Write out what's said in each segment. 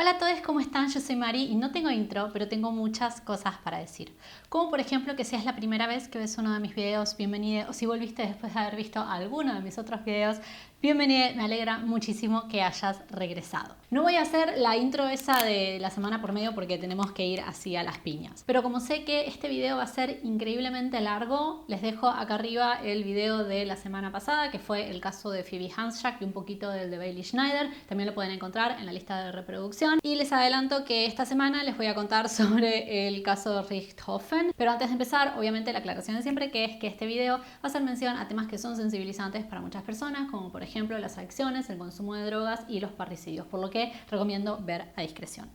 Hola a todos, ¿cómo están? Yo soy Mari y no tengo intro, pero tengo muchas cosas para decir. Como por ejemplo que si es la primera vez que ves uno de mis videos, bienvenido. O si volviste después de haber visto alguno de mis otros videos, bienvenido. Me alegra muchísimo que hayas regresado. No voy a hacer la intro esa de la semana por medio porque tenemos que ir así a las piñas. Pero como sé que este video va a ser increíblemente largo, les dejo acá arriba el video de la semana pasada, que fue el caso de Phoebe Handsjuk y un poquito del de Bailey Schneider. También lo pueden encontrar en la lista de reproducción. Y les adelanto que esta semana les voy a contar sobre el caso de Richthofen. Pero antes de empezar, obviamente la aclaración de siempre, que es que este video va a hacer mención a temas que son sensibilizantes para muchas personas, como por ejemplo las adicciones, el consumo de drogas y los parricidios, por lo que recomiendo ver a discreción.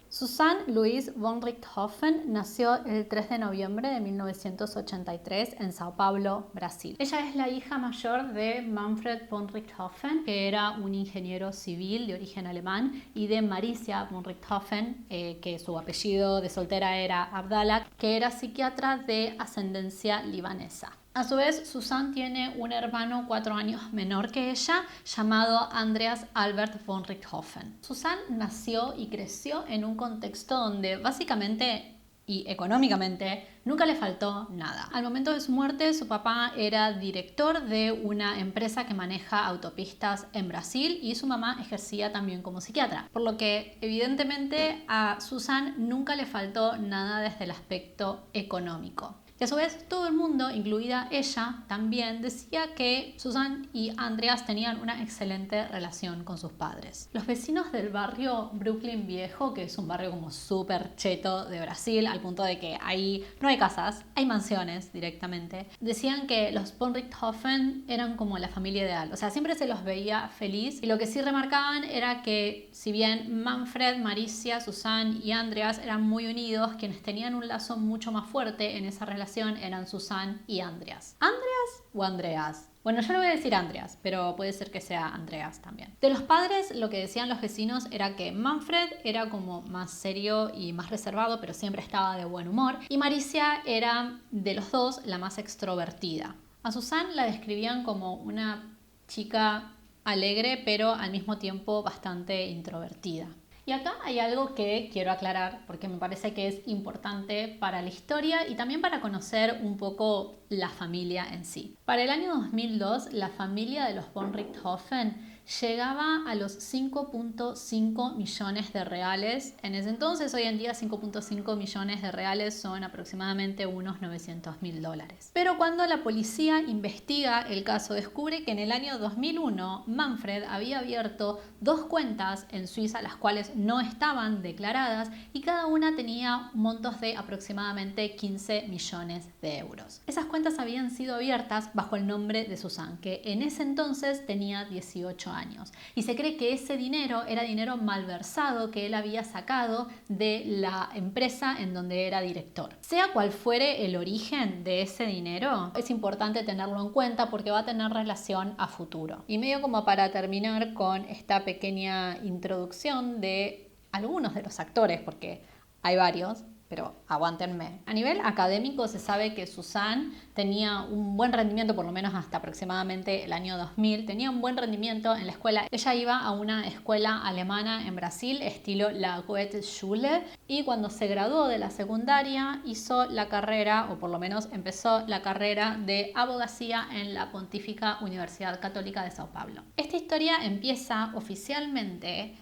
Susanne Louise von Richthofen nació el 3 de noviembre de 1983 en Sao Paulo, Brasil. Ella es la hija mayor de Manfred von Richthofen, que era un ingeniero civil de origen alemán, y de Maricia von Richthofen, que su apellido de soltera era Abdallah, que era psiquiatra de ascendencia libanesa. A su vez, Susanne tiene un hermano 4 años menor que ella, llamado Andreas Albert von Richthofen. Susanne nació y creció en un contexto donde básicamente y económicamente nunca le faltó nada. Al momento de su muerte, su papá era director de una empresa que maneja autopistas en Brasil y su mamá ejercía también como psiquiatra. Por lo que evidentemente a Susanne nunca le faltó nada desde el aspecto económico. Y a su vez todo el mundo, incluida ella, también decía que Susanne y Andreas tenían una excelente relación con sus padres. Los vecinos del barrio Brooklyn Viejo, que es un barrio como súper cheto de Brasil, al punto de que ahí no hay casas, hay mansiones directamente, decían que los von Richthofen eran como la familia ideal. O sea, siempre se los veía feliz, y lo que sí remarcaban era que si bien Manfred, Maricia, Susanne y Andreas eran muy unidos, quienes tenían un lazo mucho más fuerte en esa relación eran Susanne y Andreas. ¿Andreas o Andreas? Bueno, yo le voy a decir Andreas, pero puede ser que sea Andreas también. De los padres, lo que decían los vecinos era que Manfred era como más serio y más reservado, pero siempre estaba de buen humor, y Maricia era, de los dos, la más extrovertida. A Susanne la describían como una chica alegre, pero al mismo tiempo bastante introvertida. Y acá hay algo que quiero aclarar porque me parece que es importante para la historia y también para conocer un poco la familia en sí. Para el año 2002, la familia de los von Richthofen llegaba a los 5.5 millones de reales. En ese entonces, hoy en día 5.5 millones de reales son aproximadamente unos $900.000. Pero cuando la policía investiga el caso, descubre que en el año 2001 Manfred había abierto 2 cuentas en Suiza, las cuales no estaban declaradas, y cada una tenía montos de aproximadamente 15 millones de euros. Esas cuentas habían sido abiertas bajo el nombre de Susanne, que en ese entonces tenía 18 años. Y se cree que ese dinero era dinero malversado que él había sacado de la empresa en donde era director. Sea cual fuere el origen de ese dinero, es importante tenerlo en cuenta porque va a tener relación a futuro. Y medio como para terminar con esta pequeña introducción de algunos de los actores, porque hay varios, pero aguántenme. A nivel académico se sabe que Susanne tenía un buen rendimiento, por lo menos hasta aproximadamente el año 2000, tenía un buen rendimiento en la escuela. Ella iba a una escuela alemana en Brasil, estilo la Goethe-Schule, y cuando se graduó de la secundaria hizo la carrera, o por lo menos empezó la carrera de abogacía en la Pontífica Universidad Católica de Sao Paulo. Esta historia empieza oficialmente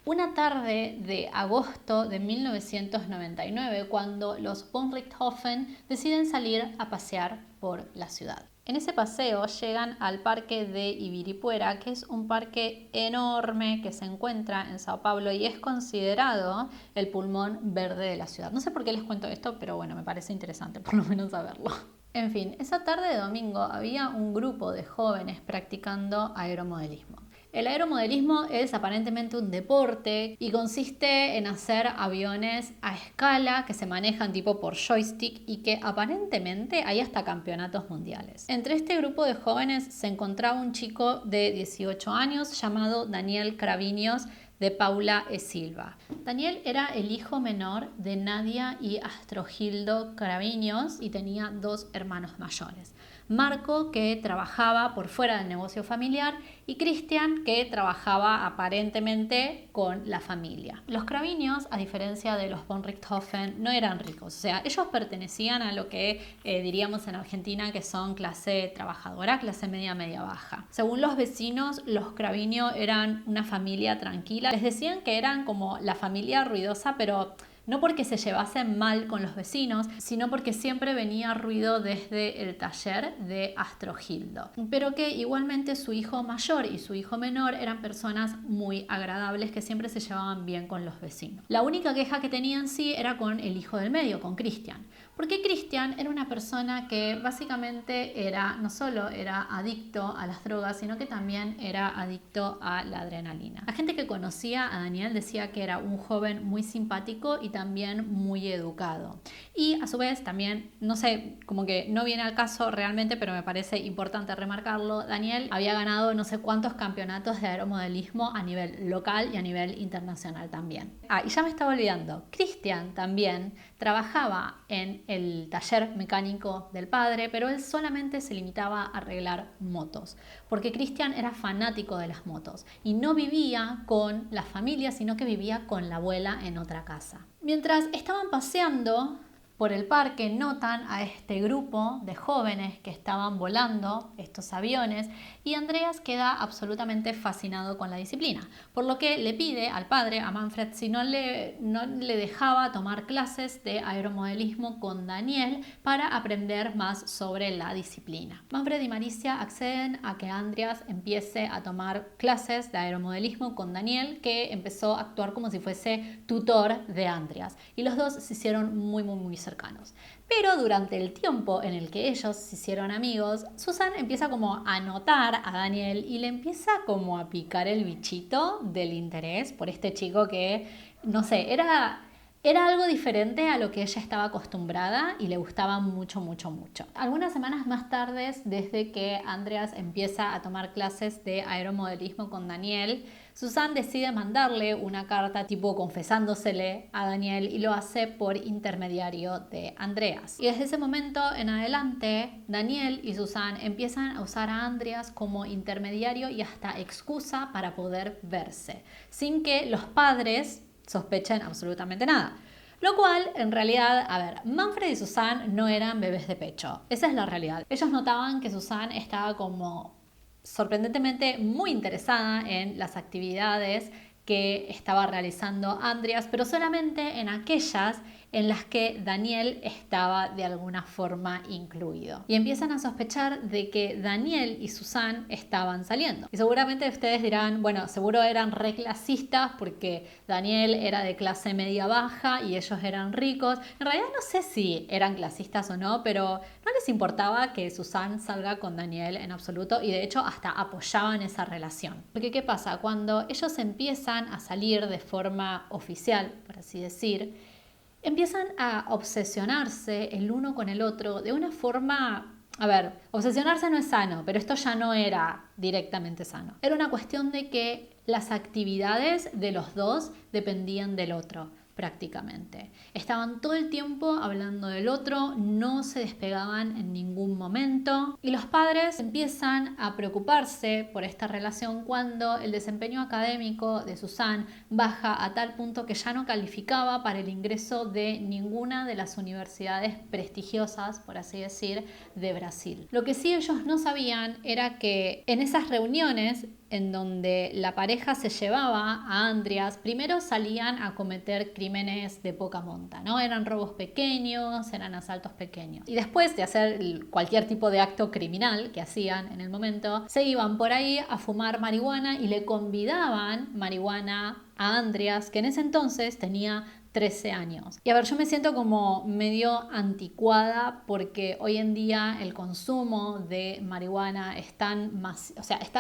una tarde de agosto de 1999, cuando los von Richthofen deciden salir a pasear por la ciudad. En ese paseo llegan al parque de Ibirapuera, que es un parque enorme que se encuentra en Sao Paulo y es considerado el pulmón verde de la ciudad. No sé por qué les cuento esto, pero bueno, me parece interesante por lo menos saberlo. En fin, esa tarde de domingo había un grupo de jóvenes practicando aeromodelismo. El aeromodelismo es aparentemente un deporte y consiste en hacer aviones a escala que se manejan tipo por joystick y que aparentemente hay hasta campeonatos mundiales. Entre este grupo de jóvenes se encontrava un chico de 18 años llamado Daniel Cravinhos de Paula e Silva. Daniel era el hijo menor de Nadia y Astrogildo Caraviños y tenía 2 hermanos mayores. Marco, que trabajaba por fuera del negocio familiar, y Cristian, que trabajaba aparentemente con la familia. Los Caraviños, a diferencia de los von Richthofen, no eran ricos, o sea, ellos pertenecían a lo que diríamos en Argentina que son clase trabajadora, clase media, media baja. Según los vecinos, los Caraviños eran una familia tranquila. Les decían que eran como la familia ruidosa, pero no porque se llevasen mal con los vecinos, sino porque siempre venía ruido desde el taller de Astrogildo. Pero que igualmente su hijo mayor y su hijo menor eran personas muy agradables que siempre se llevaban bien con los vecinos. La única queja que tenían sí era con el hijo del medio, con Cristian. Porque Cristian era una persona que básicamente no solo era adicto a las drogas, sino que también era adicto a la adrenalina. La gente que conocía a Daniel decía que era un joven muy simpático y también muy educado. Y a su vez también, no sé, como que no viene al caso realmente, pero me parece importante remarcarlo, Daniel había ganado no sé cuántos campeonatos de aeromodelismo a nivel local y a nivel internacional también. Y ya me estaba olvidando, Cristian también trabajaba en el taller mecánico del padre, pero él solamente se limitaba a arreglar motos, porque Cristian era fanático de las motos y no vivía con la familia, sino que vivía con la abuela en otra casa. Mientras estaban paseando por el parque, notan a este grupo de jóvenes que estaban volando estos aviones y Andreas queda absolutamente fascinado con la disciplina, por lo que le pide al padre, a Manfred, si no le dejaba tomar clases de aeromodelismo con Daniel para aprender más sobre la disciplina. Manfred y Maricia acceden a que Andreas empiece a tomar clases de aeromodelismo con Daniel, que empezó a actuar como si fuese tutor de Andreas, y los dos se hicieron muy cercanos. Pero durante el tiempo en el que ellos se hicieron amigos, Susan empieza como a notar a Daniel y le empieza como a picar el bichito del interés por este chico que, no sé, era algo diferente a lo que ella estaba acostumbrada y le gustaba mucho. Algunas semanas más tarde, desde que Andreas empieza a tomar clases de aeromodelismo con Daniel, Susan decide mandarle una carta tipo confesándosele a Daniel y lo hace por intermediario de Andreas. Y desde ese momento en adelante, Daniel y Susan empiezan a usar a Andreas como intermediario y hasta excusa para poder verse, sin que los padres sospechen absolutamente nada. Lo cual, en realidad, Manfred y Susan no eran bebés de pecho. Esa es la realidad. Ellos notaban que Susan estaba como sorprendentemente muy interesada en las actividades que estaba realizando Andreas, pero solamente en aquellas en las que Daniel estaba de alguna forma incluido. Y empiezan a sospechar de que Daniel y Susan estaban saliendo. Y seguramente ustedes dirán, bueno, seguro eran reclasistas porque Daniel era de clase media baja y ellos eran ricos. En realidad no sé si eran clasistas o no, pero no les importaba que Susan salga con Daniel en absoluto y de hecho hasta apoyaban esa relación. Porque ¿qué pasa? Cuando ellos empiezan a salir de forma oficial, por así decir, empiezan a obsesionarse el uno con el otro de una forma... obsesionarse no es sano, pero esto ya no era directamente sano. Era una cuestión de que las actividades de los dos dependían del otro, prácticamente. Estaban todo el tiempo hablando del otro, no se despegaban en ningún momento y los padres empiezan a preocuparse por esta relación cuando el desempeño académico de Susan baja a tal punto que ya no calificaba para el ingreso de ninguna de las universidades prestigiosas, por así decir, de Brasil. Lo que sí ellos no sabían era que en esas reuniones en donde la pareja se llevaba a Andreas, primero salían a cometer crímenes de poca monta, ¿no? Eran robos pequeños, eran asaltos pequeños. Y después de hacer cualquier tipo de acto criminal que hacían en el momento, se iban por ahí a fumar marihuana y le convidaban marihuana a Andreas, que en ese entonces tenía 13 años. Y yo me siento como medio anticuada porque hoy en día el consumo de marihuana está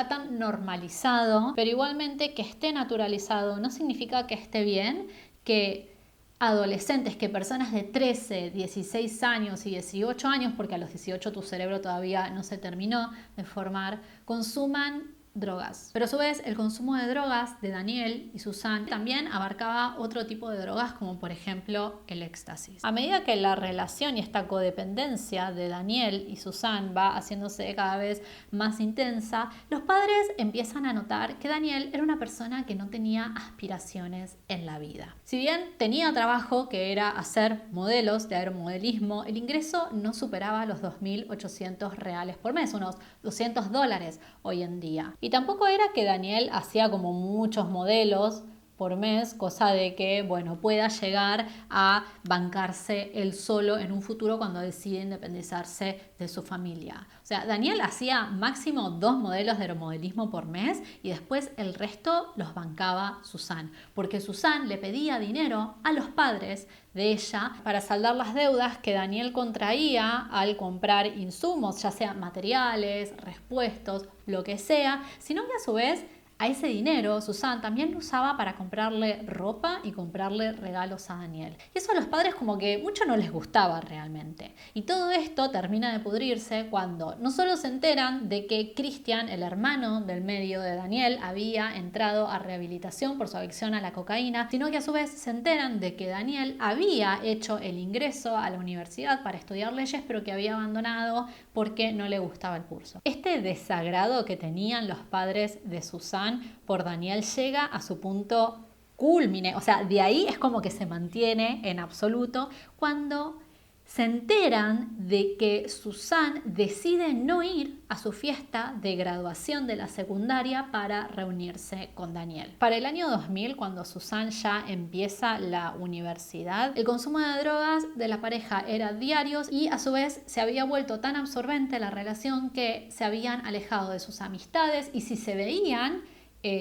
tan normalizado, pero igualmente que esté naturalizado no significa que esté bien que adolescentes, que personas de 13, 16 años y 18 años, porque a los 18 tu cerebro todavía no se terminó de formar, consuman drogas. Pero a su vez el consumo de drogas de Daniel y Susan también abarcaba otro tipo de drogas como por ejemplo el éxtasis. A medida que la relación y esta codependencia de Daniel y Susan va haciéndose cada vez más intensa, los padres empiezan a notar que Daniel era una persona que no tenía aspiraciones en la vida. Si bien tenía trabajo que era hacer modelos de aeromodelismo, el ingreso no superaba los 2.800 reales por mes, unos $200 hoy en día. Y tampoco era que Daniel hacía como muchos modelos por mes, cosa de que, bueno, pueda llegar a bancarse él solo en un futuro cuando decide independizarse de su familia. O sea, Daniel hacía máximo 2 modelos de aeromodelismo por mes y después el resto los bancaba Susan, porque Susan le pedía dinero a los padres de ella para saldar las deudas que Daniel contraía al comprar insumos, ya sea materiales, repuestos, lo que sea, sino que a su vez a ese dinero Susan también lo usaba para comprarle ropa y comprarle regalos a Daniel. Y eso a los padres como que mucho no les gustaba realmente. Y todo esto termina de pudrirse cuando no solo se enteran de que Christian, el hermano del medio de Daniel, había entrado a rehabilitación por su adicción a la cocaína, sino que a su vez se enteran de que Daniel había hecho el ingreso a la universidad para estudiar leyes, pero que había abandonado porque no le gustaba el curso. Este desagrado que tenían los padres de Susan por Daniel llega a su punto cúlmine, o sea, de ahí es como que se mantiene en absoluto cuando se enteran de que Susan decide no ir a su fiesta de graduación de la secundaria para reunirse con Daniel. Para el año 2000, cuando Susan ya empieza la universidad, el consumo de drogas de la pareja era diario y a su vez se había vuelto tan absorbente la relación que se habían alejado de sus amistades y si se veían,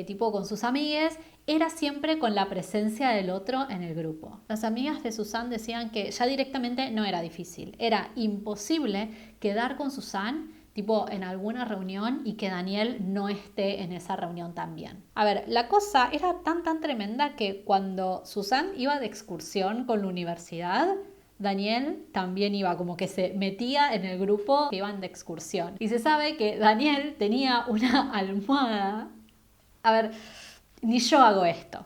tipo con sus amigues, era siempre con la presencia del otro en el grupo. Las amigas de Susan decían que ya directamente no era difícil, era imposible quedar con Susan tipo en alguna reunión y que Daniel no esté en esa reunión también. A ver, la cosa era tan tremenda que cuando Susan iba de excursión con la universidad, Daniel también iba, como que se metía en el grupo que iban de excursión. Y se sabe que Daniel tenía una almohada. A ver, ni yo hago esto,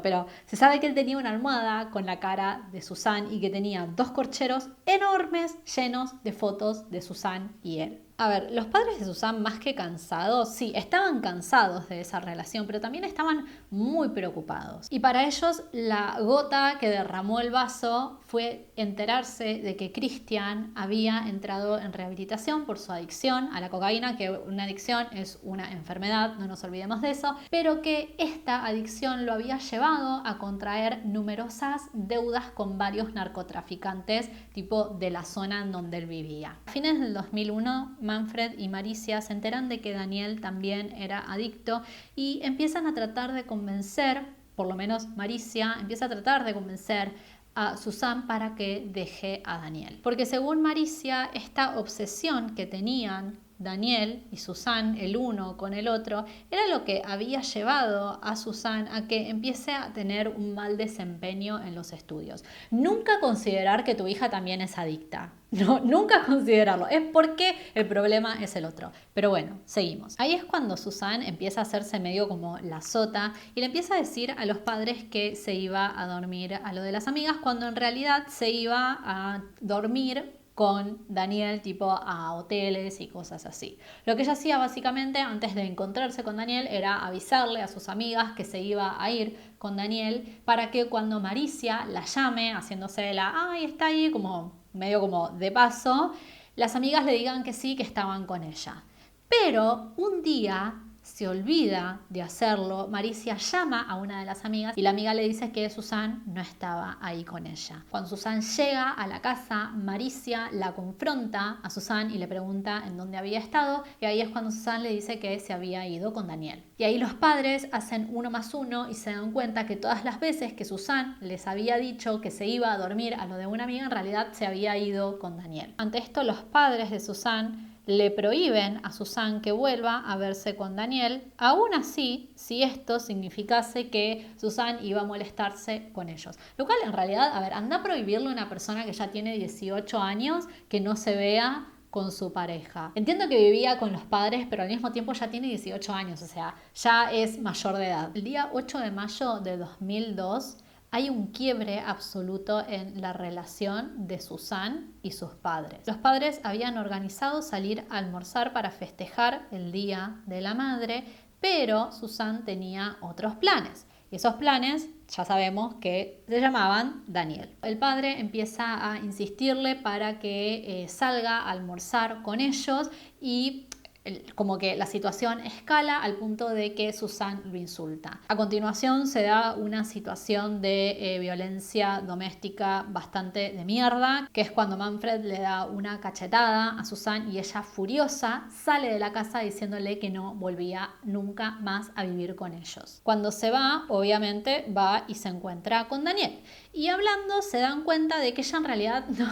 pero se sabe que él tenía una almohada con la cara de Susan y que tenía 2 corcheros enormes llenos de fotos de Susan y él. A ver, los padres de Susan, más que cansados, sí, estaban cansados de esa relación, pero también estaban muy preocupados. Y para ellos la gota que derramó el vaso fue enterarse de que Christian había entrado en rehabilitación por su adicción a la cocaína, que una adicción es una enfermedad, no nos olvidemos de eso, pero que esta adicción lo había llevado a contraer numerosas deudas con varios narcotraficantes, tipo de la zona en donde él vivía. A fines del 2001, Manfred y Maricia se enteran de que Daniel también era adicto y empiezan a tratar de convencer, por lo menos Maricia empieza a tratar de convencer a Susan para que deje a Daniel. Porque según Maricia, esta obsesión que tenían Daniel y Susan, el uno con el otro, era lo que había llevado a Susan a que empiece a tener un mal desempeño en los estudios. Nunca considerar que tu hija también es adicta. No, nunca considerarlo. Es porque el problema es el otro. Pero bueno, seguimos. Ahí es cuando Susan empieza a hacerse medio como la sota y le empieza a decir a los padres que se iba a dormir a lo de las amigas cuando en realidad se iba a dormir con Daniel, tipo a hoteles y cosas así. Lo que ella hacía básicamente antes de encontrarse con Daniel era avisarle a sus amigas que se iba a ir con Daniel para que cuando Maricia la llame, haciéndose ay, está ahí, como medio como de paso, las amigas le digan que sí, que estaban con ella. Pero un día se olvida de hacerlo, Maricia llama a una de las amigas y la amiga le dice que Susan no estaba ahí con ella. Cuando Susan llega a la casa, Maricia la confronta a Susan y le pregunta en dónde había estado y ahí es cuando Susan le dice que se había ido con Daniel. Y ahí los padres hacen 1 más 1 y se dan cuenta que todas las veces que Susan les había dicho que se iba a dormir a lo de una amiga, en realidad se había ido con Daniel. Ante esto, los padres de Susan le prohíben a Susan que vuelva a verse con Daniel, aún así, si esto significase que Susan iba a molestarse con ellos. Lo cual en realidad, a ver, anda a prohibirle a una persona que ya tiene 18 años que no se vea con su pareja. Entiendo que vivía con los padres, pero al mismo tiempo ya tiene 18 años, o sea, ya es mayor de edad. El día 8 de mayo de 2002 hay un quiebre absoluto en la relación de Susan y sus padres. Los padres habían organizado salir a almorzar para festejar el Día de la Madre, pero Susan tenía otros planes. Y esos planes ya sabemos que se llamaban Daniel. El padre empieza a insistirle para que salga a almorzar con ellos y como que la situación escala al punto de que Susan lo insulta. A continuación se da una situación de violencia doméstica bastante de mierda, que es cuando Manfred le da una cachetada a Susan y ella, furiosa, sale de la casa diciéndole que no volvía nunca más a vivir con ellos. Cuando se va, obviamente va y se encuentra con Daniel. Y hablando se dan cuenta de que ella en realidad no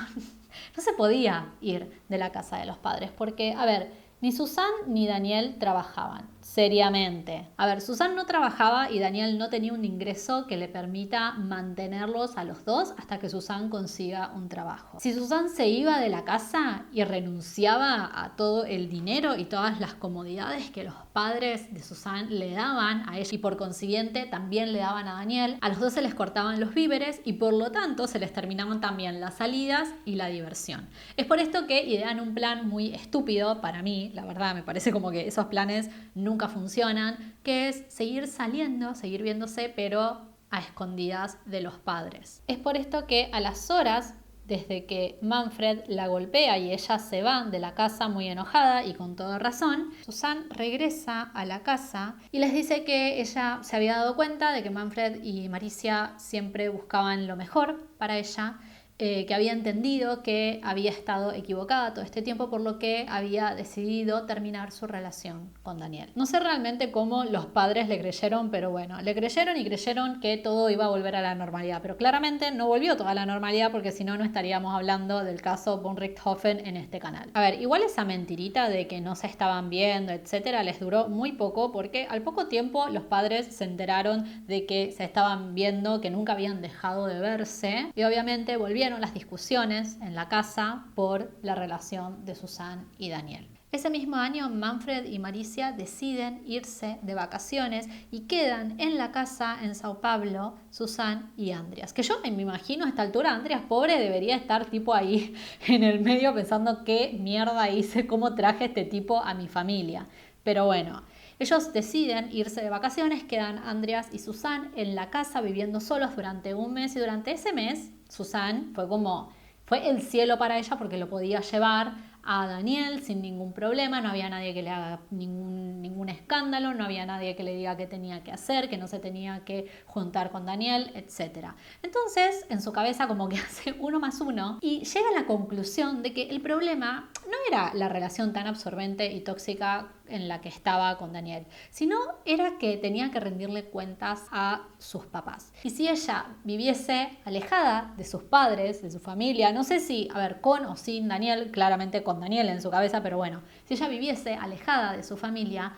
se podía ir de la casa de los padres, porque, a ver, ni Susan ni Daniel trabajaban seriamente. A ver, Susan no trabajaba y Daniel no tenía un ingreso que le permita mantenerlos a los dos hasta que Susan consiga un trabajo. Si Susan se iba de la casa y renunciaba a todo el dinero y todas las comodidades que los padres de Susan le daban a ella y por consiguiente también le daban a Daniel, a los dos se les cortaban los víveres y por lo tanto se les terminaban también las salidas y la diversión. Es por esto que idean un plan muy estúpido para mí, la verdad me parece como que esos planes nunca funcionan, que es seguir saliendo, seguir viéndose, pero a escondidas de los padres. Es por esto que a las horas desde que Manfred la golpea y ella se va de la casa muy enojada y con toda razón, Susan regresa a la casa y les dice que ella se había dado cuenta de que Manfred y Maricia siempre buscaban lo mejor para ella, que había entendido que había estado equivocada todo este tiempo, por lo que había decidido terminar su relación con Daniel. No sé realmente cómo los padres le creyeron, pero bueno, le creyeron y creyeron que todo iba a volver a la normalidad, pero claramente no volvió toda la normalidad porque si no, no estaríamos hablando del caso von Richthofen en este canal. A ver, igual esa mentirita de que no se estaban viendo, etcétera, les duró muy poco porque al poco tiempo los padres se enteraron de que se estaban viendo, que nunca habían dejado de verse y obviamente volvieron las discusiones en la casa por la relación de Susan y Daniel. Ese mismo año Manfred y Maricia deciden irse de vacaciones y quedan en la casa en Sao Paulo Susan y Andreas. Que yo me imagino a esta altura Andreas, pobre, debería estar tipo ahí en el medio pensando qué mierda hice, cómo traje este tipo a mi familia. Pero bueno, ellos deciden irse de vacaciones, quedan Andreas y Susan en la casa viviendo solos durante un mes y durante ese mes Susan fue el cielo para ella porque lo podía llevar a Daniel sin ningún problema, no había nadie que le haga ningún escándalo, no había nadie que le diga qué tenía que hacer, que no se tenía que juntar con Daniel, etc. Entonces, en su cabeza como que hace 1 más 1 y llega a la conclusión de que el problema no era la relación tan absorbente y tóxica en la que estaba con Daniel, sino era que tenía que rendirle cuentas a sus papás. Y si ella viviese alejada de sus padres, de su familia, no sé si, a ver, con o sin Daniel, claramente con Daniel en su cabeza, pero bueno, si ella viviese alejada de su familia,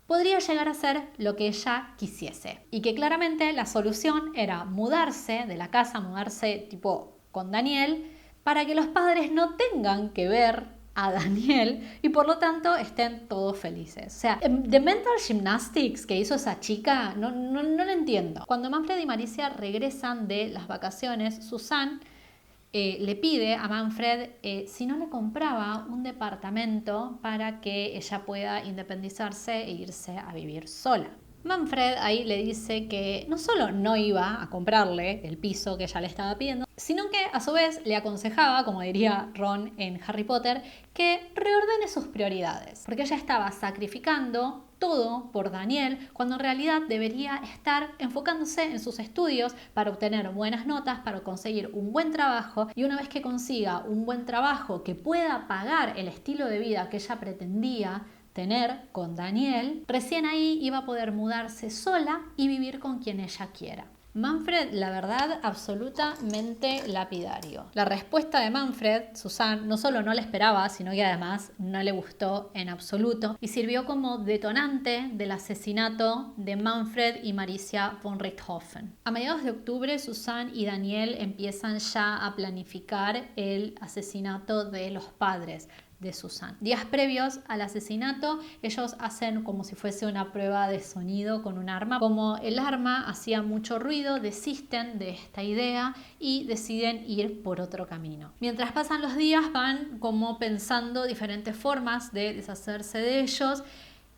podría llegar a ser lo que ella quisiese. Y que claramente la solución era mudarse de la casa, mudarse tipo con Daniel, para que los padres no tengan que ver a Daniel y por lo tanto estén todos felices. O sea, the mental gymnastics que hizo esa chica no lo entiendo. Cuando Manfred y Maricia regresan de las vacaciones, Susan le pide a Manfred si no le compraba un departamento para que ella pueda independizarse e irse a vivir sola. Manfred ahí le dice que no solo no iba a comprarle el piso que ella le estaba pidiendo, sino que a su vez le aconsejaba, como diría Ron en Harry Potter, que reordene sus prioridades, porque ella estaba sacrificando todo por Daniel, cuando en realidad debería estar enfocándose en sus estudios para obtener buenas notas, para conseguir un buen trabajo, y una vez que consiga un buen trabajo que pueda pagar el estilo de vida que ella pretendía tener con Daniel, recién ahí iba a poder mudarse sola y vivir con quien ella quiera. Manfred, la verdad, absolutamente lapidario. La respuesta de Manfred, Susan, no solo no la esperaba, sino que además no le gustó en absoluto y sirvió como detonante del asesinato de Manfred y Maricia von Richthofen. A mediados de octubre, Susan y Daniel empiezan ya a planificar el asesinato de los padres. de Susan. Días previos al asesinato, ellos hacen como si fuese una prueba de sonido con un arma. Como el arma hacía mucho ruido, desisten de esta idea y deciden ir por otro camino. Mientras pasan los días, van como pensando diferentes formas de deshacerse de ellos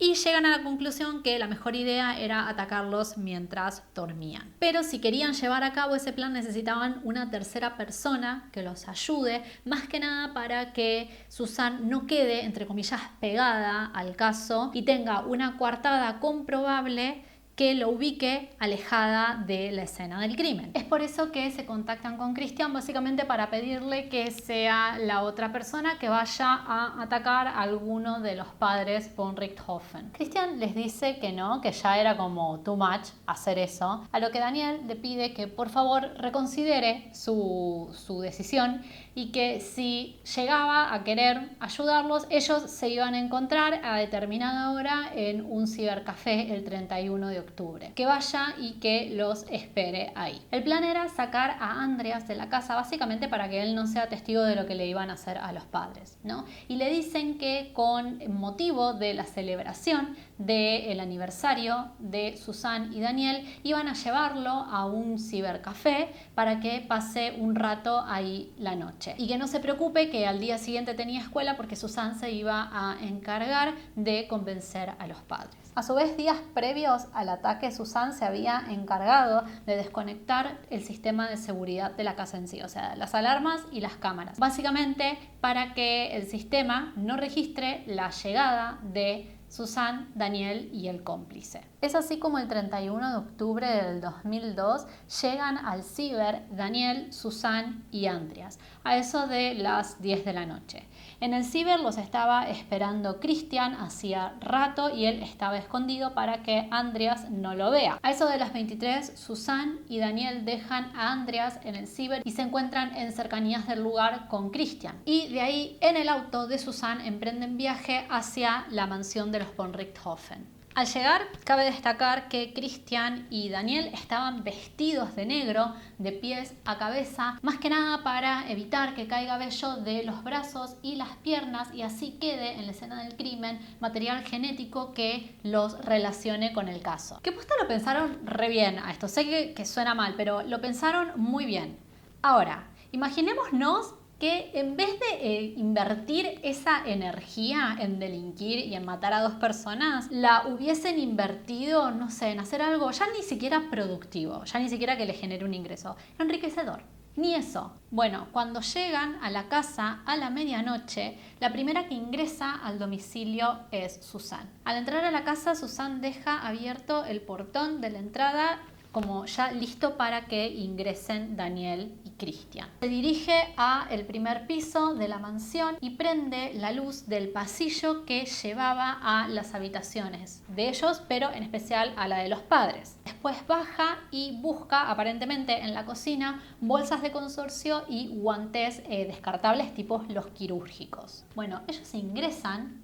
y llegan a la conclusión que la mejor idea era atacarlos mientras dormían. Pero si querían llevar a cabo ese plan necesitaban una tercera persona que los ayude, más que nada para que Susan no quede, entre comillas, pegada al caso y tenga una coartada comprobable que lo ubique alejada de la escena del crimen. Es por eso que se contactan con Christian básicamente para pedirle que sea la otra persona que vaya a atacar a alguno de los padres von Richthofen. Christian les dice que no, que ya era como too much hacer eso, a lo que Daniel le pide que por favor reconsidere su decisión y que si llegaba a querer ayudarlos, ellos se iban a encontrar a determinada hora en un cibercafé el 31 de octubre. Que vaya y que los espere ahí. El plan era sacar a Andreas de la casa básicamente para que él no sea testigo de lo que le iban a hacer a los padres, ¿no? Y le dicen que con motivo de la celebración del aniversario de Susan y Daniel iban a llevarlo a un cibercafé para que pase un rato ahí la noche. Y que no se preocupe que al día siguiente tenía escuela porque Susan se iba a encargar de convencer a los padres. A su vez, días previos al ataque, Susan se había encargado de desconectar el sistema de seguridad de la casa en sí, o sea, las alarmas y las cámaras. Básicamente para que el sistema no registre la llegada de Susan, Daniel y el cómplice. Es así como el 31 de octubre del 2002 llegan al ciber Daniel, Susan y Andreas, a eso de las 10 de la noche. En el ciber los estaba esperando Christian hacía rato y él estaba escondido para que Andreas no lo vea. A eso de las 23, Susan y Daniel dejan a Andreas en el ciber y se encuentran en cercanías del lugar con Christian. Y de ahí, en el auto de Susan, emprenden viaje hacia la mansión de los von Richthofen. Al llegar, cabe destacar que Christian y Daniel estaban vestidos de negro de pies a cabeza, más que nada para evitar que caiga vello de los brazos y las piernas y así quede en la escena del crimen material genético que los relacione con el caso. Que posta lo pensaron re bien a esto, sé que suena mal, pero lo pensaron muy bien. Ahora, imaginémonos que en vez de invertir esa energía en delinquir y en matar a dos personas, la hubiesen invertido, no sé, en hacer algo ya ni siquiera productivo, ya ni siquiera que le genere un ingreso, enriquecedor. Ni eso. Bueno, cuando llegan a la casa a la medianoche, la primera que ingresa al domicilio es Susan. Al entrar a la casa, Susan deja abierto el portón de la entrada como ya listo para que ingresen Daniel y Christian. Se dirige a el primer piso de la mansión y prende la luz del pasillo que llevaba a las habitaciones de ellos, pero en especial a la de los padres. Después baja y busca aparentemente en la cocina bolsas de consorcio y guantes descartables tipos los quirúrgicos. Bueno, ellos ingresan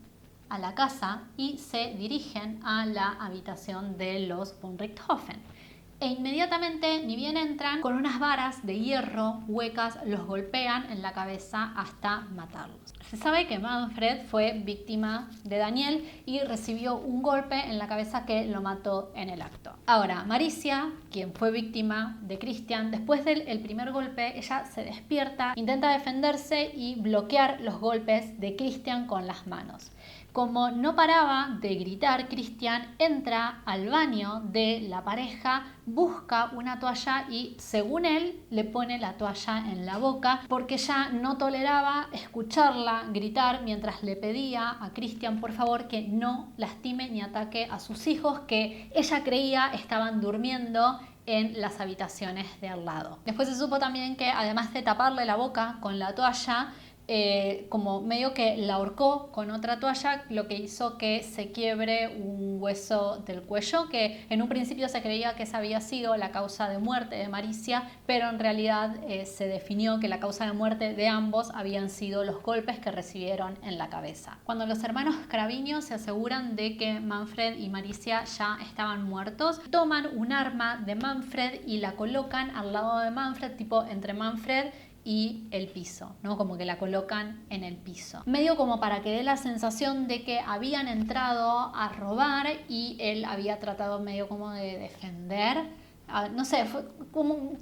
a la casa y se dirigen a la habitación de los von Richthofen. E inmediatamente, ni bien entran, con unas varas de hierro huecas los golpean en la cabeza hasta matarlos. Se sabe que Manfred fue víctima de Daniel y recibió un golpe en la cabeza que lo mató en el acto. Ahora, Maricia, quien fue víctima de Christian, después del primer golpe, ella se despierta, intenta defenderse y bloquear los golpes de Christian con las manos. Como no paraba de gritar, Christian entra al baño de la pareja, busca una toalla y, según él, le pone la toalla en la boca porque ya no toleraba escucharla gritar mientras le pedía a Christian por favor que no lastime ni ataque a sus hijos que ella creía estaban durmiendo en las habitaciones de al lado. Después se supo también que además de taparle la boca con la toalla, como medio que la ahorcó con otra toalla, lo que hizo que se quiebre un hueso del cuello, que en un principio se creía que esa había sido la causa de muerte de Maricia, pero en realidad se definió que la causa de muerte de ambos habían sido los golpes que recibieron en la cabeza. Cuando los hermanos Craviño se aseguran de que Manfred y Maricia ya estaban muertos, toman un arma de Manfred y la colocan al lado de Manfred, tipo entre Manfred y el piso, ¿no? Como que la colocan en el piso. Medio como para que dé la sensación de que habían entrado a robar y él había tratado medio como de defender. No sé,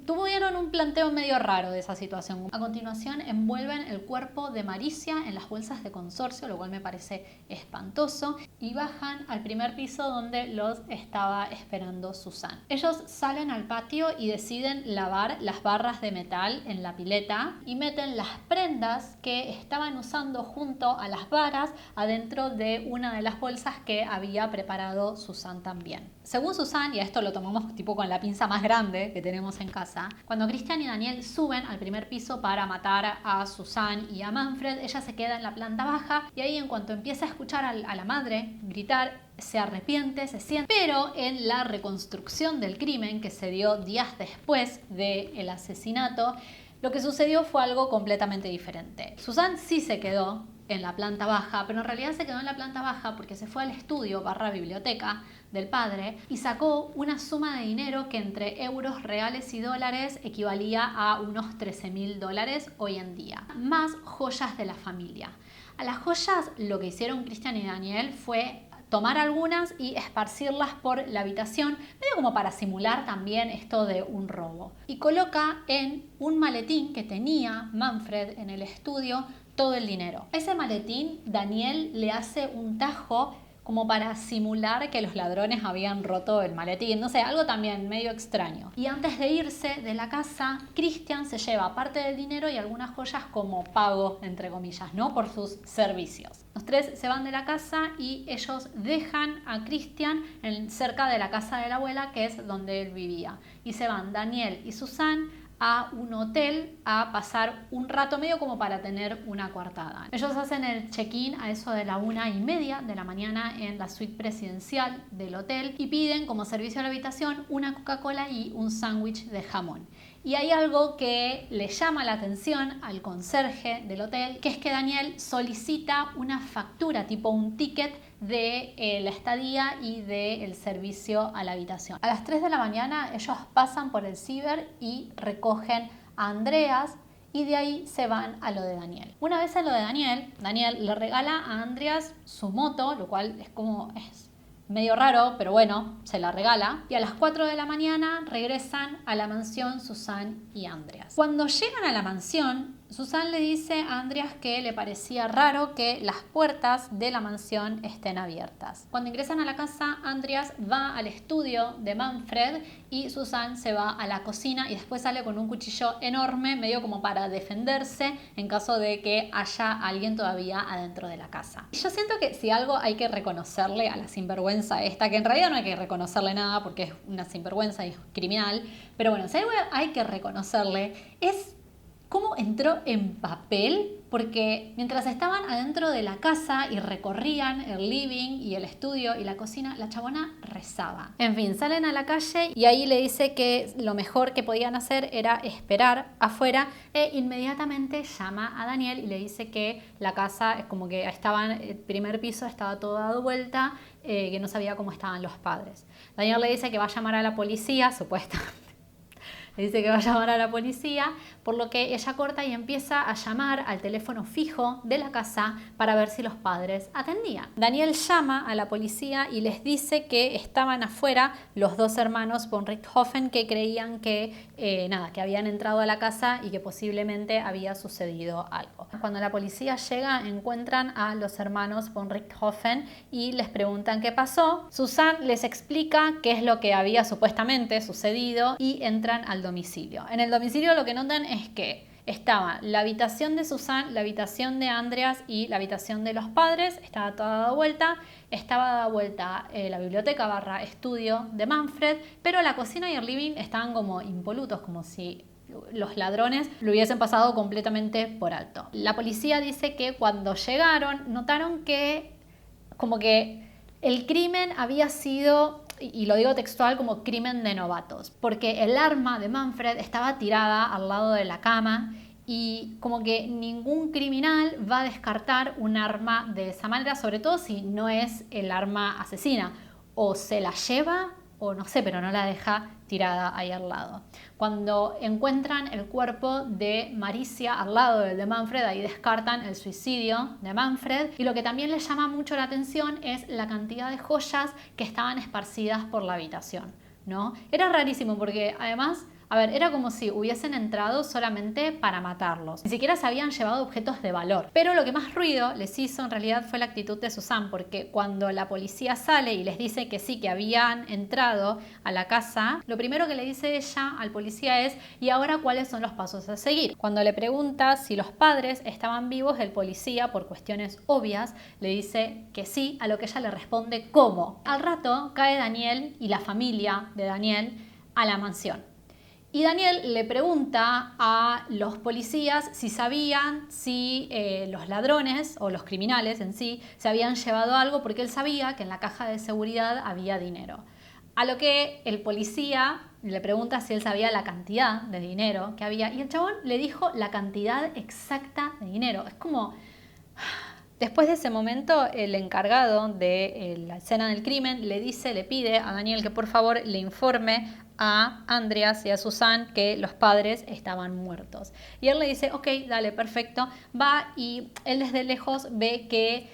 tuvieron un planteo medio raro de esa situación. A continuación envuelven el cuerpo de Maricia en las bolsas de consorcio, lo cual me parece espantoso, y bajan al primer piso donde los estaba esperando Susan. Ellos salen al patio y deciden lavar las barras de metal en la pileta y meten las prendas que estaban usando junto a las varas adentro de una de las bolsas que había preparado Susan también. Según Susan, y a esto lo tomamos tipo con la pinza más grande que tenemos en casa, cuando Christian y Daniel suben al primer piso para matar a Susan y a Manfred, ella se queda en la planta baja y ahí en cuanto empieza a escuchar a la madre gritar, se arrepiente, se siente, pero en la reconstrucción del crimen que se dio días después del asesinato, lo que sucedió fue algo completamente diferente. Susan sí se quedó en la planta baja, pero en realidad se quedó en la planta baja porque se fue al estudio / biblioteca del padre y sacó una suma de dinero que entre euros, reales y dólares equivalía a unos $13.000 hoy en día, más joyas de la familia. A las joyas lo que hicieron Christian y Daniel fue tomar algunas y esparcirlas por la habitación, medio como para simular también esto de un robo. Y coloca en un maletín que tenía Manfred en el estudio todo el dinero. A ese maletín Daniel le hace un tajo como para simular que los ladrones habían roto el maletín, no sé, algo también medio extraño. Y antes de irse de la casa, Christian se lleva parte del dinero y algunas joyas como pago, entre comillas, ¿no? Por sus servicios. Los tres se van de la casa y ellos dejan a Christian cerca de la casa de la abuela, que es donde él vivía. Y se van Daniel y Susan a un hotel a pasar un rato medio como para tener una coartada. Ellos hacen el check-in a eso de la 1:30 de la mañana en la suite presidencial del hotel y piden como servicio a la habitación una Coca-Cola y un sándwich de jamón. Y hay algo que le llama la atención al conserje del hotel, que es que Daniel solicita una factura, tipo un ticket de la estadía y del servicio a la habitación. A las 3 de la mañana ellos pasan por el ciber y recogen a Andreas y de ahí se van a lo de Daniel. Una vez en lo de Daniel, Daniel le regala a Andreas su moto, lo cual es medio raro, pero bueno, se la regala. Y a las 4 de la mañana regresan a la mansión Susan y Andreas. Cuando llegan a la mansión, Susan le dice a Andreas que le parecía raro que las puertas de la mansión estén abiertas. Cuando ingresan a la casa, Andreas va al estudio de Manfred y Susan se va a la cocina y después sale con un cuchillo enorme, medio como para defenderse en caso de que haya alguien todavía adentro de la casa. Yo siento que si algo hay que reconocerle a la sinvergüenza esta, que en realidad no hay que reconocerle nada porque es una sinvergüenza y es criminal, pero bueno, si algo hay que reconocerle es cómo entró en papel, porque mientras estaban adentro de la casa y recorrían el living y el estudio y la cocina, la chabona rezaba. En fin, salen a la calle y ahí le dice que lo mejor que podían hacer era esperar afuera e inmediatamente llama a Daniel y le dice que la casa es como que el primer piso estaba todo dado vuelta, que no sabía cómo estaban los padres. Daniel le dice que va a llamar a la policía, supuestamente. Le dice que va a llamar a la policía, por lo que ella corta y empieza a llamar al teléfono fijo de la casa para ver si los padres atendían. Daniel llama a la policía y les dice que estaban afuera los dos hermanos von Richthofen que creían que habían entrado a la casa y que posiblemente había sucedido algo. Cuando la policía llega, encuentran a los hermanos von Richthofen y les preguntan qué pasó. Susan les explica qué es lo que había supuestamente sucedido y entran al domicilio. En el domicilio lo que notan es que estaba la habitación de Susan, la habitación de Andreas y la habitación de los padres, estaba toda dada vuelta, la biblioteca / estudio de Manfred, pero la cocina y el living estaban como impolutos, como si los ladrones lo hubiesen pasado completamente por alto. La policía dice que cuando llegaron notaron que como que el crimen había sido, y lo digo textual, como crimen de novatos, porque el arma de Manfred estaba tirada al lado de la cama y como que ningún criminal va a descartar un arma de esa manera, sobre todo si no es el arma asesina. O se la lleva o no sé, pero no la deja tirada ahí al lado. Cuando encuentran el cuerpo de Maricia al lado del de Manfred, ahí descartan el suicidio de Manfred. Y lo que también les llama mucho la atención es la cantidad de joyas que estaban esparcidas por la habitación, ¿no? Era rarísimo porque además, a ver, era como si hubiesen entrado solamente para matarlos. Ni siquiera se habían llevado objetos de valor. Pero lo que más ruido les hizo en realidad fue la actitud de Susan, porque cuando la policía sale y les dice que sí, que habían entrado a la casa, lo primero que le dice ella al policía es: ¿y ahora cuáles son los pasos a seguir? Cuando le pregunta si los padres estaban vivos, el policía, por cuestiones obvias, le dice que sí, a lo que ella le responde ¿cómo? Al rato cae Daniel y la familia de Daniel a la mansión. Y Daniel le pregunta a los policías si sabían si los ladrones o los criminales en sí se habían llevado algo, porque él sabía que en la caja de seguridad había dinero. A lo que el policía le pregunta si él sabía la cantidad de dinero que había y el chabón le dijo la cantidad exacta de dinero. Es como... Después de ese momento, el encargado de la escena del crimen le pide a Daniel que por favor le informe a Andreas y a Susan que los padres estaban muertos. Y él le dice, ok, dale, perfecto. Va y él desde lejos ve que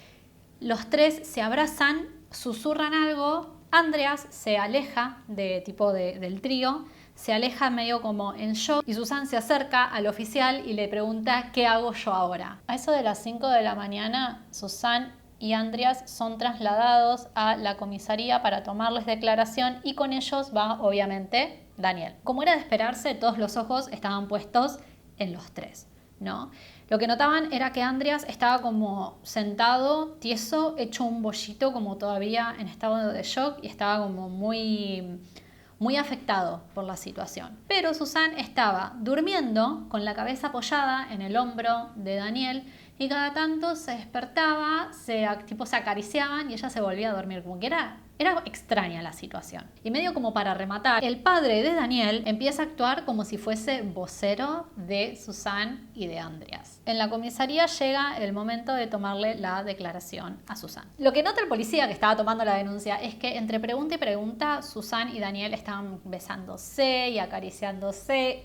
los tres se abrazan, susurran algo. Andreas se aleja del trío, se aleja medio como en shock y Susan se acerca al oficial y le pregunta ¿qué hago yo ahora? A eso de las 5 de la mañana, Susan y Andreas son trasladados a la comisaría para tomarles declaración y con ellos va obviamente Daniel. Como era de esperarse, todos los ojos estaban puestos en los tres, ¿no? Lo que notaban era que Andreas estaba como sentado, tieso, hecho un bollito, como todavía en estado de shock y estaba como muy afectado por la situación. Pero Susan estaba durmiendo con la cabeza apoyada en el hombro de Daniel y cada tanto se despertaba, se acariciaban y ella se volvía a dormir, como que era extraña la situación. Y medio como para rematar, el padre de Daniel empieza a actuar como si fuese vocero de Susan y de Andreas. En la comisaría llega el momento de tomarle la declaración a Susan. Lo que nota el policía que estaba tomando la denuncia es que entre pregunta y pregunta, Susan y Daniel estaban besándose y acariciándose.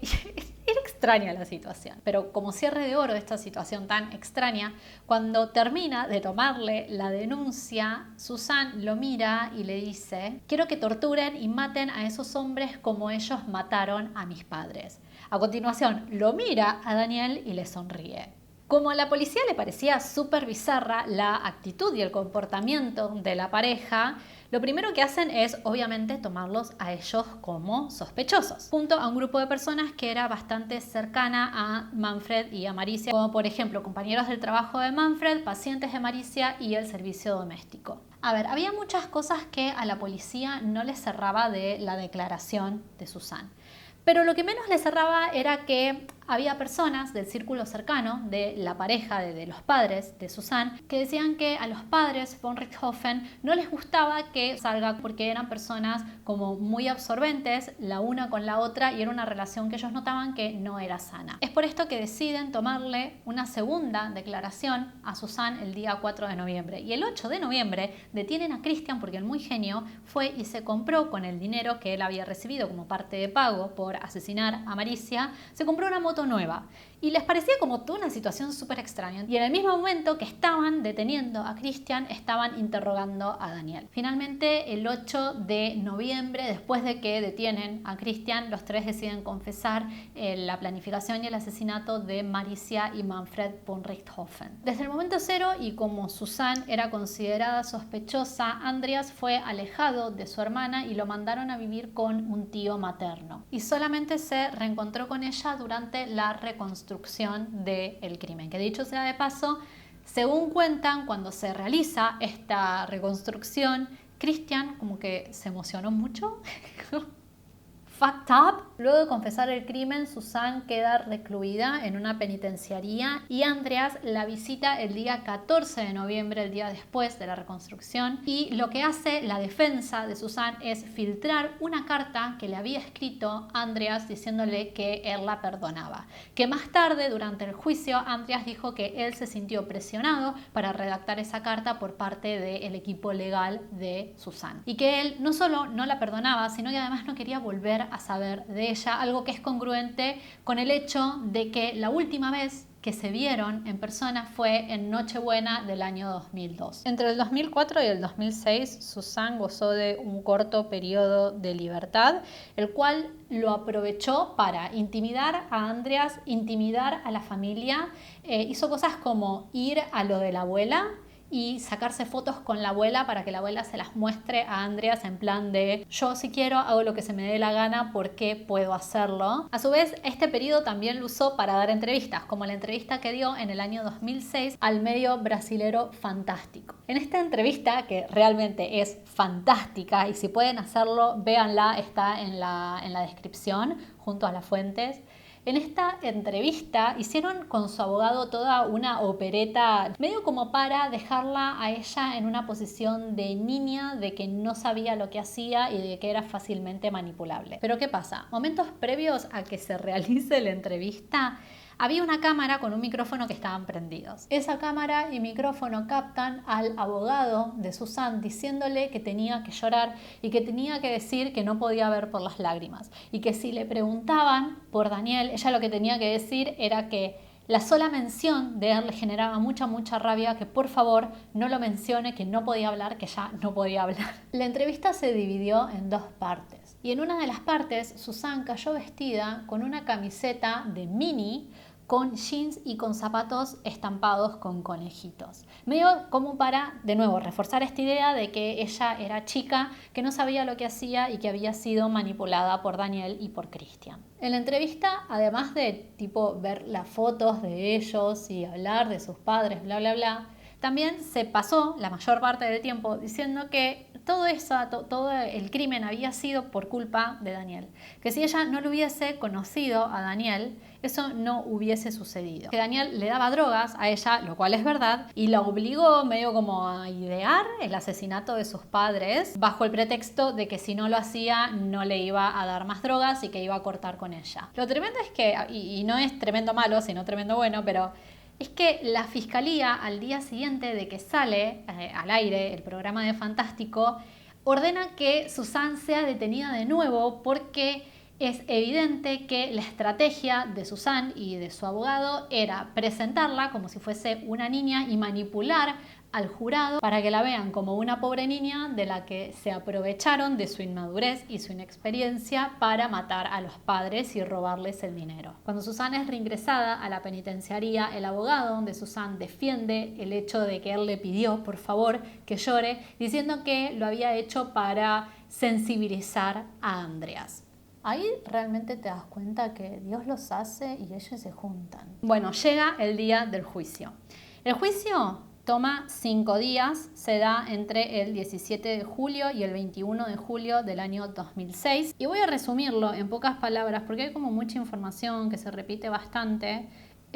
Era extraña la situación. Pero como cierre de oro de esta situación tan extraña, cuando termina de tomarle la denuncia, Susan lo mira y le dice: quiero que torturen y maten a esos hombres como ellos mataron a mis padres. A continuación, lo mira a Daniel y le sonríe. Como a la policía le parecía súper bizarra la actitud y el comportamiento de la pareja, lo primero que hacen es obviamente tomarlos a ellos como sospechosos, junto a un grupo de personas que era bastante cercana a Manfred y a Maricia, como por ejemplo compañeros del trabajo de Manfred, pacientes de Maricia y el servicio doméstico. A ver, había muchas cosas que a la policía no les cerraba de la declaración de Susan. Pero lo que menos le cerraba era que había personas del círculo cercano de la pareja de los padres de Susan que decían que a los padres von Richthofen no les gustaba que salga porque eran personas como muy absorbentes la una con la otra y era una relación que ellos notaban que no era sana. Es por esto que deciden tomarle una segunda declaración a Susan el día 4 de noviembre. Y el 8 de noviembre detienen a Christian porque el muy genio fue y se compró con el dinero que él había recibido como parte de pago por asesinar a Maricia, se compró una moto nueva y les parecía como toda una situación súper extraña. Y en el mismo momento que estaban deteniendo a Christian, estaban interrogando a Daniel. Finalmente, el 8 de noviembre, después de que detienen a Christian, los tres deciden confesar la planificación y el asesinato de Maricia y Manfred von Richthofen. Desde el momento cero, y como Susan era considerada sospechosa, Andreas fue alejado de su hermana y lo mandaron a vivir con un tío materno. Y solamente se reencontró con ella durante la reconstrucción del crimen, que dicho sea de paso, según cuentan, cuando se realiza esta reconstrucción, Christian como que se emocionó mucho. Fucked up. Luego de confesar el crimen, Susan queda recluida en una penitenciaría y Andreas la visita el día 14 de noviembre, el día después de la reconstrucción, y lo que hace la defensa de Susan es filtrar una carta que le había escrito Andreas diciéndole que él la perdonaba. Que más tarde, durante el juicio, Andreas dijo que él se sintió presionado para redactar esa carta por parte del equipo legal de Susan y que él no solo no la perdonaba, sino que además no quería volver volver a saber de ella, algo que es congruente con el hecho de que la última vez que se vieron en persona fue en Nochebuena del año 2002. Entre el 2004 y el 2006, Susan gozó de un corto periodo de libertad, el cual lo aprovechó para intimidar a Andreas, intimidar a la familia. Hizo cosas como ir a lo de la abuela y sacarse fotos con la abuela para que la abuela se las muestre a Andreas en plan de yo si quiero hago lo que se me dé la gana porque puedo hacerlo. A su vez, este periodo también lo usó para dar entrevistas, como la entrevista que dio en el año 2006 al medio brasilero Fantástico. En esta entrevista, que realmente es fantástica y si pueden hacerlo, véanla, está en la descripción junto a las fuentes. En esta entrevista hicieron con su abogado toda una opereta, medio como para dejarla a ella en una posición de niña, de que no sabía lo que hacía y de que era fácilmente manipulable. Pero ¿qué pasa? Momentos previos a que se realice la entrevista, había una cámara con un micrófono que estaban prendidos. Esa cámara y micrófono captan al abogado de Susan diciéndole que tenía que llorar y que tenía que decir que no podía ver por las lágrimas y que si le preguntaban por Daniel, ella lo que tenía que decir era que la sola mención de él le generaba mucha rabia, que por favor no lo mencione, que no podía hablar, que ya no podía hablar. La entrevista se dividió en dos partes y en una de las partes Susan cayó vestida con una camiseta de mini con jeans y con zapatos estampados con conejitos. Medio como para, de nuevo, reforzar esta idea de que ella era chica, que no sabía lo que hacía y que había sido manipulada por Daniel y por Christian. En la entrevista, además de tipo ver las fotos de ellos y hablar de sus padres, bla bla bla, también se pasó la mayor parte del tiempo diciendo que todo el crimen había sido por culpa de Daniel. Que si ella no lo hubiese conocido a Daniel, eso no hubiese sucedido. Que Daniel le daba drogas a ella, lo cual es verdad, y la obligó medio como a idear el asesinato de sus padres bajo el pretexto de que si no lo hacía no le iba a dar más drogas y que iba a cortar con ella. Lo tremendo es que, y no es tremendo malo, sino tremendo bueno, pero es que la fiscalía al día siguiente de que sale al aire el programa de Fantástico ordena que Susan sea detenida de nuevo porque es evidente que la estrategia de Susan y de su abogado era presentarla como si fuese una niña y manipular al jurado para que la vean como una pobre niña de la que se aprovecharon de su inmadurez y su inexperiencia para matar a los padres y robarles el dinero. Cuando Susan es reingresada a la penitenciaría, el abogado de Susan defiende el hecho de que él le pidió, por favor, que llore, diciendo que lo había hecho para sensibilizar a Andreas. Ahí realmente te das cuenta que Dios los hace y ellos se juntan. Bueno, llega el día del juicio. El juicio toma 5 días, se da entre el 17 de julio y el 21 de julio del año 2006. Y voy a resumirlo en pocas palabras porque hay como mucha información que se repite bastante.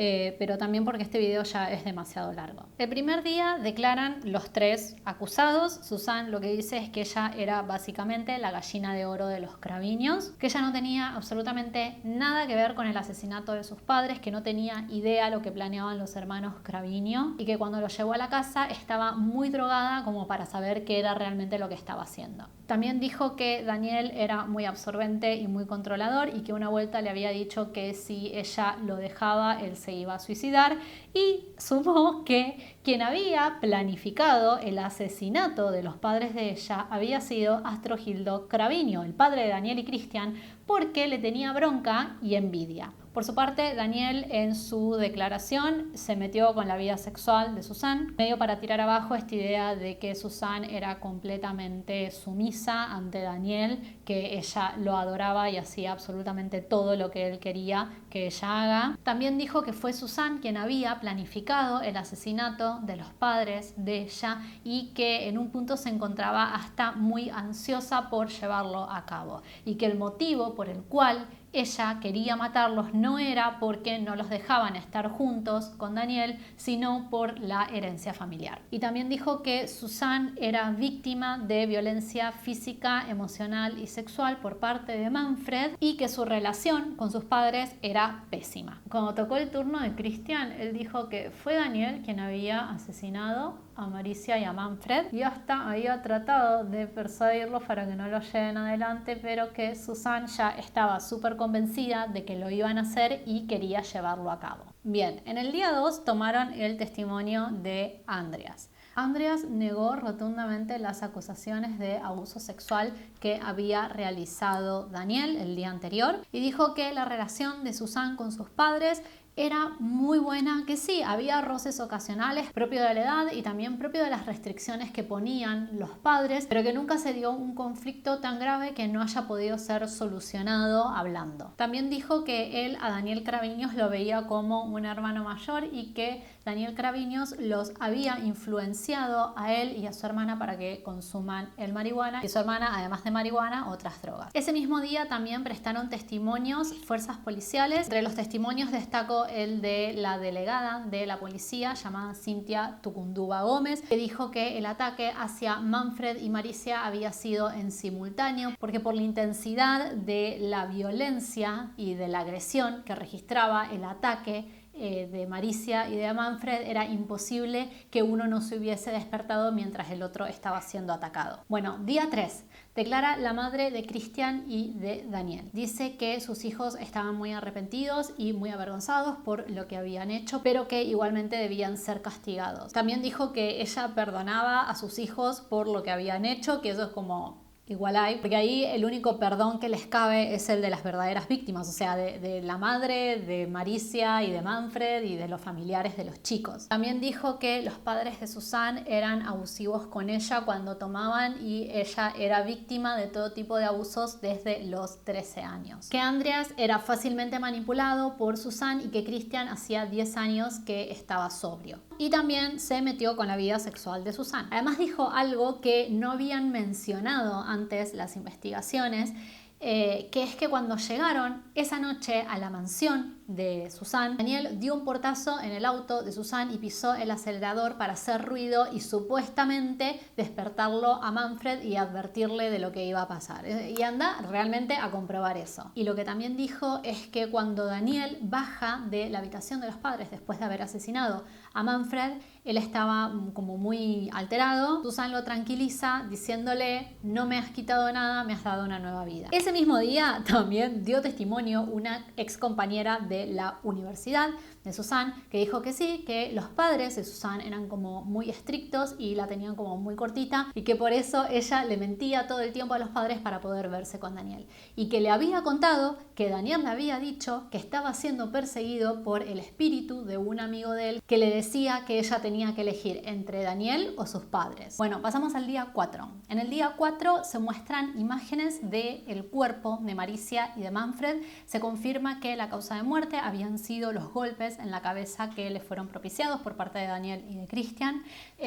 Pero también porque este video ya es demasiado largo. El primer día declaran los 3 acusados. Susan lo que dice es que ella era básicamente la gallina de oro de los Craviños, que ella no tenía absolutamente nada que ver con el asesinato de sus padres, que no tenía idea lo que planeaban los hermanos Craviño y que cuando lo llevó a la casa estaba muy drogada como para saber qué era realmente lo que estaba haciendo. También dijo que Daniel era muy absorbente y muy controlador y que una vuelta le había dicho que si ella lo dejaba, él se iba a suicidar, y sumó que quien había planificado el asesinato de los padres de ella había sido Astrogildo Craviño, el padre de Daniel y Christian, porque le tenía bronca y envidia. Por su parte, Daniel en su declaración se metió con la vida sexual de Susan, medio para tirar abajo esta idea de que Susan era completamente sumisa ante Daniel, que ella lo adoraba y hacía absolutamente todo lo que él quería que ella haga. También dijo que fue Susan quien había planificado el asesinato de los padres de ella y que en un punto se encontraba hasta muy ansiosa por llevarlo a cabo y que el motivo por el cual ella quería matarlos no era porque no los dejaban estar juntos con Daniel, sino por la herencia familiar. Y también dijo que Susan era víctima de violencia física, emocional y sexual por parte de Manfred y que su relación con sus padres era pésima. Cuando tocó el turno de Christian, él dijo que fue Daniel quien había asesinado a Maricia y a Manfred y hasta había tratado de persuadirlos para que no lo lleven adelante, pero que Susan ya estaba súper convencida de que lo iban a hacer y quería llevarlo a cabo. Bien, en el día 2 tomaron el testimonio de Andreas. Andreas negó rotundamente las acusaciones de abuso sexual que había realizado Daniel el día anterior y dijo que la relación de Susan con sus padres era muy buena, que sí, había roces ocasionales propio de la edad y también propio de las restricciones que ponían los padres, pero que nunca se dio un conflicto tan grave que no haya podido ser solucionado hablando. También dijo que él a Daniel Craviños lo veía como un hermano mayor y que Daniel Craviños los había influenciado a él y a su hermana para que consuman el marihuana y su hermana, además de marihuana, otras drogas. Ese mismo día también prestaron testimonios fuerzas policiales. Entre los testimonios destacó el de la delegada de la policía llamada Cintia Tucunduba Gómez, que dijo que el ataque hacia Manfred y Maricia había sido en simultáneo porque por la intensidad de la violencia y de la agresión que registraba el ataque de Maricia y de Manfred, era imposible que uno no se hubiese despertado mientras el otro estaba siendo atacado. Bueno, día 3. Declara la madre de Christian y de Daniel. Dice que sus hijos estaban muy arrepentidos y muy avergonzados por lo que habían hecho, pero que igualmente debían ser castigados. También dijo que ella perdonaba a sus hijos por lo que habían hecho, que eso es como igual hay, porque ahí el único perdón que les cabe es el de las verdaderas víctimas, o sea, de la madre, de Maricia y de Manfred y de los familiares de los chicos. También dijo que los padres de Susan eran abusivos con ella cuando tomaban y ella era víctima de todo tipo de abusos desde los 13 años. Que Andreas era fácilmente manipulado por Susan y que Christian hacía 10 años que estaba sobrio. Y también se metió con la vida sexual de Susan. Además dijo algo que no habían mencionado antes las investigaciones, que es que cuando llegaron esa noche a la mansión de Susan, Daniel dio un portazo en el auto de Susan y pisó el acelerador para hacer ruido y supuestamente despertarlo a Manfred y advertirle de lo que iba a pasar. Y anda realmente a comprobar eso. Y lo que también dijo es que cuando Daniel baja de la habitación de los padres después de haber asesinado a Manfred, él estaba como muy alterado. Susan lo tranquiliza diciéndole: no me has quitado nada, me has dado una nueva vida. Ese mismo día también dio testimonio una ex compañera de la universidad de Susan, que dijo que sí, que los padres de Susan eran como muy estrictos y la tenían como muy cortita y que por eso ella le mentía todo el tiempo a los padres para poder verse con Daniel. Y que le había contado que Daniel le había dicho que estaba siendo perseguido por el espíritu de un amigo de él que le decía que ella tenía que elegir entre Daniel o sus padres. Bueno, pasamos al día 4. En el día 4 se muestran imágenes del cuerpo de Maricia y de Manfred. Se confirma que la causa de muerte habían sido los golpes en la cabeza que le fueron propiciados por parte de Daniel y de Christian.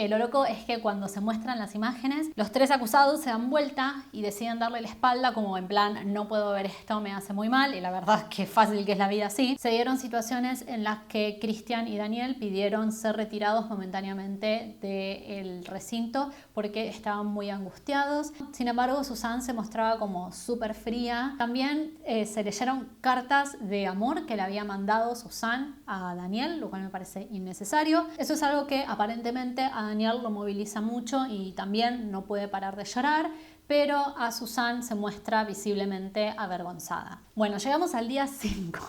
Lo loco es que cuando se muestran las imágenes, los tres acusados se dan vuelta y deciden darle la espalda como en plan: no puedo ver esto, me hace muy mal. Y la verdad es que fácil que es la vida así. Se dieron situaciones en las que Christian y Daniel pidieron ser retirados momentáneamente del recinto porque estaban muy angustiados. Sin embargo, Susan se mostraba como súper fría. También se leyeron cartas de amor que le había mandado Susan a Daniel, lo cual me parece innecesario. Eso es algo que aparentemente a Daniel lo moviliza mucho y también no puede parar de llorar, pero a Susan se muestra visiblemente avergonzada. Bueno, llegamos al día 5.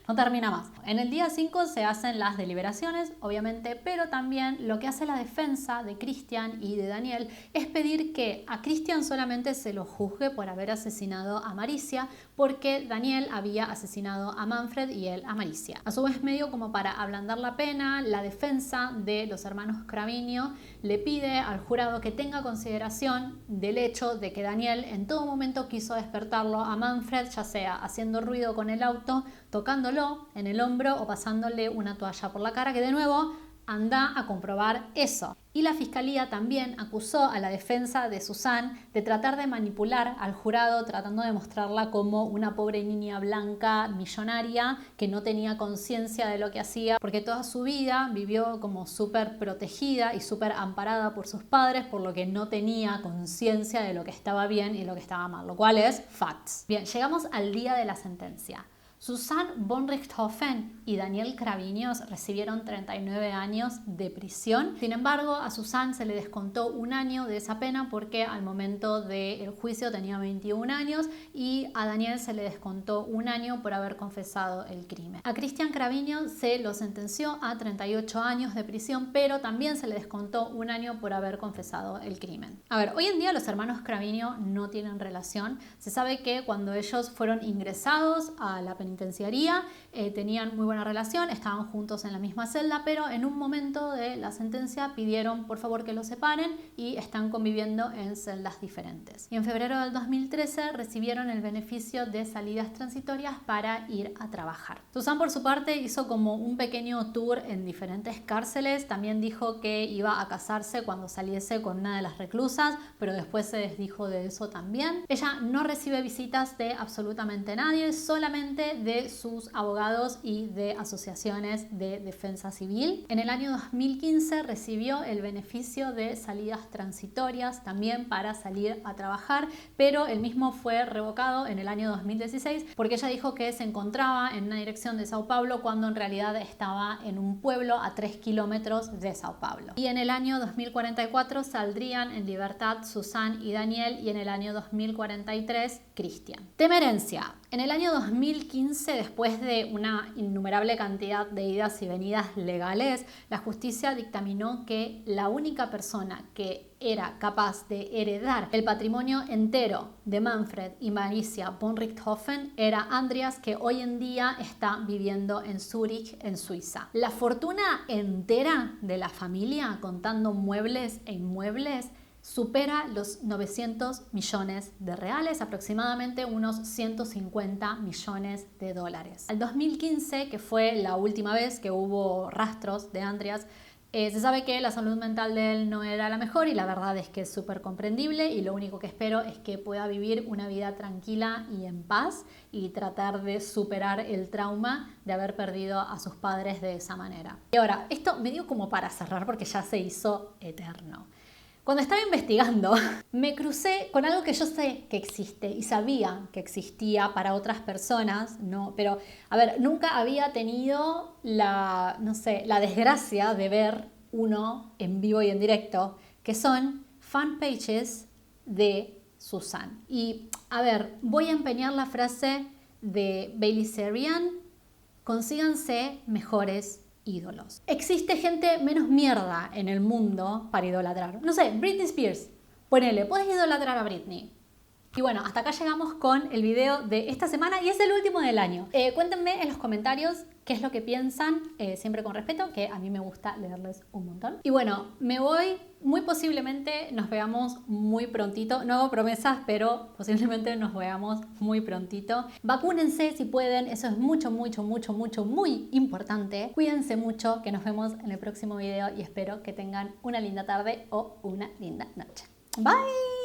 No termina más. En el día 5 se hacen las deliberaciones, obviamente, pero también lo que hace la defensa de Christian y de Daniel es pedir que a Christian solamente se lo juzgue por haber asesinado a Maricia, porque Daniel había asesinado a Manfred y él a Maricia. A su vez, medio como para ablandar la pena, la defensa de los hermanos Craviño le pide al jurado que tenga consideración del hecho de que Daniel en todo momento quiso despertarlo a Manfred, ya sea haciendo ruido con el auto, tocándolo en el hombro o pasándole una toalla por la cara, que de nuevo anda a comprobar eso. Y la fiscalía también acusó a la defensa de Susan de tratar de manipular al jurado, tratando de mostrarla como una pobre niña blanca millonaria que no tenía conciencia de lo que hacía, porque toda su vida vivió como súper protegida y súper amparada por sus padres, por lo que no tenía conciencia de lo que estaba bien y lo que estaba mal, lo cual es facts. Bien, llegamos al día de la sentencia. Susanne von Richthofen y Daniel Craviños recibieron 39 años de prisión. Sin embargo, a Susanne se le descontó un año de esa pena porque al momento del juicio tenía 21 años y a Daniel se le descontó un año por haber confesado el crimen. A Christian Craviño se lo sentenció a 38 años de prisión, pero también se le descontó un año por haber confesado el crimen. A ver, hoy en día los hermanos Craviño no tienen relación. Se sabe que cuando ellos fueron ingresados a la penitenciaría tenían muy buena relación, estaban juntos en la misma celda, pero en un momento de la sentencia pidieron por favor que los separen y están conviviendo en celdas diferentes. Y en febrero del 2013 recibieron el beneficio de salidas transitorias para ir a trabajar. Susanne por su parte hizo como un pequeño tour en diferentes cárceles, también dijo que iba a casarse cuando saliese con una de las reclusas, pero después se desdijo de eso también. Ella no recibe visitas de absolutamente nadie, solamente de sus abogados y de asociaciones de defensa civil. En el año 2015 recibió el beneficio de salidas transitorias también para salir a trabajar, pero el mismo fue revocado en el año 2016 porque ella dijo que se encontraba en una dirección de Sao Paulo cuando en realidad estaba en un pueblo a 3 kilómetros de Sao Paulo. Y en el año 2044 saldrían en libertad Susanne y Daniel y en el año 2043 Christian. Temerencia. En el año 2015, después de una innumerable cantidad de idas y venidas legales, la justicia dictaminó que la única persona que era capaz de heredar el patrimonio entero de Manfred y Marisia von Richthofen era Andreas, que hoy en día está viviendo en Zúrich, en Suiza. La fortuna entera de la familia, contando muebles e inmuebles, supera los 900 millones de reales, aproximadamente unos 150 millones de dólares. Al 2015, que fue la última vez que hubo rastros de Andreas, se sabe que la salud mental de él no era la mejor y la verdad es que es súper comprendible y lo único que espero es que pueda vivir una vida tranquila y en paz y tratar de superar el trauma de haber perdido a sus padres de esa manera. Y ahora, esto me dio como para cerrar porque ya se hizo eterno. Cuando estaba investigando, me crucé con algo que yo sé que existe y sabía que existía para otras personas, ¿no? Pero, a ver, nunca había tenido la desgracia de ver uno en vivo y en directo, que son fanpages de Susanne. Y, a ver, voy a empeñar la frase de Bailey Sarian: consíganse mejores ídolos. Existe gente menos mierda en el mundo para idolatrar. No sé, Britney Spears. Ponele, puedes idolatrar a Britney. Y bueno, hasta acá llegamos con el video de esta semana y es el último del año. Cuéntenme en los comentarios qué es lo que piensan, siempre con respeto, que a mí me gusta leerles un montón. Y bueno, me voy, muy posiblemente nos veamos muy prontito. No hago promesas, pero posiblemente nos veamos muy prontito. Vacúnense si pueden, eso es mucho, muy importante. Cuídense mucho, que nos vemos en el próximo video y espero que tengan una linda tarde o una linda noche. Bye.